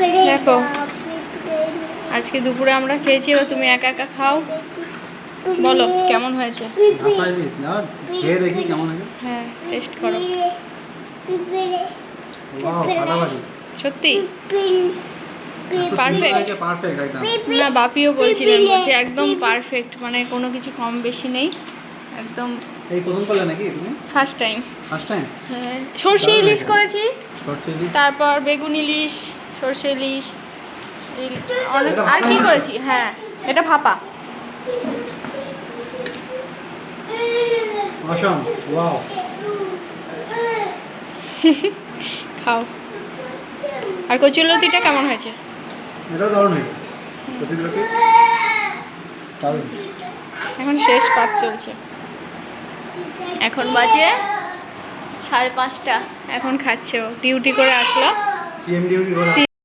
দেখো আজকে দুপুরে আমরা খেয়েছি, এবার তুমি একা একা খাও, বলো কেমন হয়েছে। খেয়ে দেখি কেমন হয়েছে। হ্যাঁ, টেস্ট করো। ওয়াও, ফাটাফাটি। সত্যি পারফেক্ট। পারফেক্ট। পারফেক্ট একদম। না, বাপিও বলছিলেন, বলছে একদম পারফেক্ট, মানে কোনো কিছু কম বেশি নেই, একদম। এই প্রথম করলে নাকি তুমি? First time. First time? হ্যাঁ, সর্ষে ইলিশ করেছি, সরষে ইলিশ, তারপর বেগুন ইলিশ, সর্ষে ইলিশ, অনেক আর কি করেছি। হ্যাঁ, এটা ভাপা। অসম, ওয়াও। খাও। আর কচুরলতিটা কেমন হয়েছে? এটাও দারুণ হয়েছে। কচুরলতি দারুণ। এখন শেষ পাক চলছে, এখন বাজে 5:30। এখন খাচ্ছে ও, ডিউটি করে আসলো। সিএম ডিউটি করে